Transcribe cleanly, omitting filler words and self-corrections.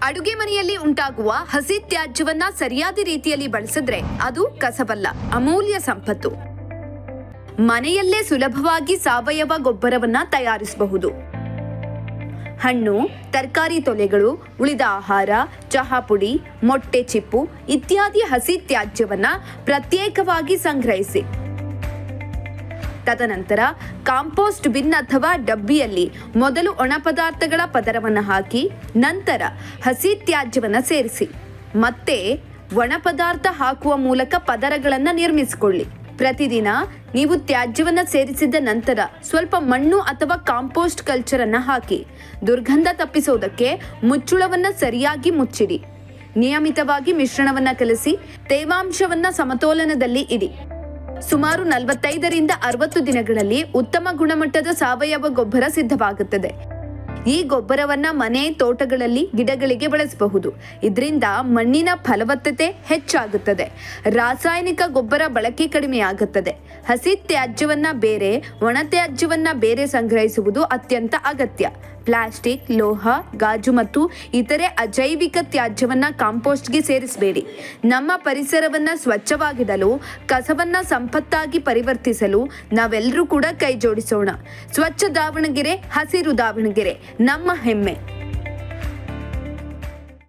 ಅಡುಗೆ ಮನೆಯಲ್ಲಿ ಉಂಟಾಗುವ ಹಸಿ ತ್ಯಾಜ್ಯವನ್ನ ಸರಿಯಾದ ರೀತಿಯಲ್ಲಿ ಬಳಸಿದ್ರೆ ಅದು ಕಸವಲ್ಲ, ಅಮೂಲ್ಯ ಸಂಪತ್ತು. ಮನೆಯಲ್ಲೇ ಸುಲಭವಾಗಿ ಸಾವಯವ ಗೊಬ್ಬರವನ್ನ ತಯಾರಿಸಬಹುದು. ಹಣ್ಣು, ತರಕಾರಿ ತೊಲೆಗಳು, ಉಳಿದ ಆಹಾರ, ಚಹಾ ಪುಡಿ, ಮೊಟ್ಟೆ ಚಿಪ್ಪು ಇತ್ಯಾದಿ ಹಸಿ ತ್ಯಾಜ್ಯವನ್ನ ಪ್ರತ್ಯೇಕವಾಗಿ ಸಂಗ್ರಹಿಸಿ. ತದನಂತರ ಕಾಂಪೋಸ್ಟ್ ಬಿನ್ ಅಥವಾ ಡಬ್ಬಿಯಲ್ಲಿ ಮೊದಲು ಒಣ ಪದಾರ್ಥಗಳ ಪದರವನ್ನು ಹಾಕಿ ನಂತರ ಹಸಿ ತ್ಯಾಜ್ಯವನ್ನು ಸೇರಿಸಿ. ಮತ್ತೆ ಒಣ ಪದಾರ್ಥ ಹಾಕುವ ಮೂಲಕ ಪದರಗಳನ್ನು ನಿರ್ಮಿಸಿಕೊಳ್ಳಿ. ಪ್ರತಿದಿನ ನೀವು ತ್ಯಾಜ್ಯವನ್ನು ಸೇರಿಸಿದ ನಂತರ ಸ್ವಲ್ಪ ಮಣ್ಣು ಅಥವಾ ಕಾಂಪೋಸ್ಟ್ ಕಲ್ಚರ್ ಅನ್ನು ಹಾಕಿ. ದುರ್ಗಂಧ ತಪ್ಪಿಸೋದಕ್ಕೆ ಮುಚ್ಚುಳವನ್ನು ಸರಿಯಾಗಿ ಮುಚ್ಚಿಡಿ. ನಿಯಮಿತವಾಗಿ ಮಿಶ್ರಣವನ್ನು ಕಲಸಿ ತೇವಾಂಶವನ್ನ ಸಮತೋಲನದಲ್ಲಿ ಇಡಿ. ಸುಮಾರು 45ರಿಂದ 60 ದಿನಗಳಲ್ಲಿ ಉತ್ತಮ ಗುಣಮಟ್ಟದ ಸಾವಯವ ಗೊಬ್ಬರ ಸಿದ್ಧವಾಗುತ್ತದೆ. ಈ ಗೊಬ್ಬರವನ್ನ ಮನೆ, ತೋಟಗಳಲ್ಲಿ ಗಿಡಗಳಿಗೆ ಬಳಸಬಹುದು. ಇದರಿಂದ ಮಣ್ಣಿನ ಫಲವತ್ತತೆ ಹೆಚ್ಚಾಗುತ್ತದೆ. ರಾಸಾಯನಿಕ ಗೊಬ್ಬರ ಬಳಕೆ ಕಡಿಮೆಯಾಗುತ್ತದೆ. ಹಸಿ ತ್ಯಾಜ್ಯವನ್ನ ಬೇರೆ, ಒಣ ತ್ಯಾಜ್ಯವನ್ನ ಬೇರೆ ಸಂಗ್ರಹಿಸುವುದು ಅತ್ಯಂತ ಅಗತ್ಯ. ಪ್ಲಾಸ್ಟಿಕ್, ಲೋಹ, ಗಾಜು ಮತ್ತು ಇತರೆ ಅಜೈವಿಕ ತ್ಯಾಜ್ಯವನ್ನ ಕಾಂಪೋಸ್ಟ್ಗೆ ಸೇರಿಸಬೇಡಿ. ನಮ್ಮ ಪರಿಸರವನ್ನ ಸ್ವಚ್ಛವಾಗಿಡಲು, ಕಸವನ್ನ ಸಂಪತ್ತಾಗಿ ಪರಿವರ್ತಿಸಲು ನಾವೆಲ್ಲರೂ ಕೂಡ ಕೈ ಜೋಡಿಸೋಣ. ಸ್ವಚ್ಛ ದಾವಣಗೆರೆ, ಹಸಿರು ದಾವಣಗೆರೆ ನಮ್ಮ ಹೆಮ್ಮೆ.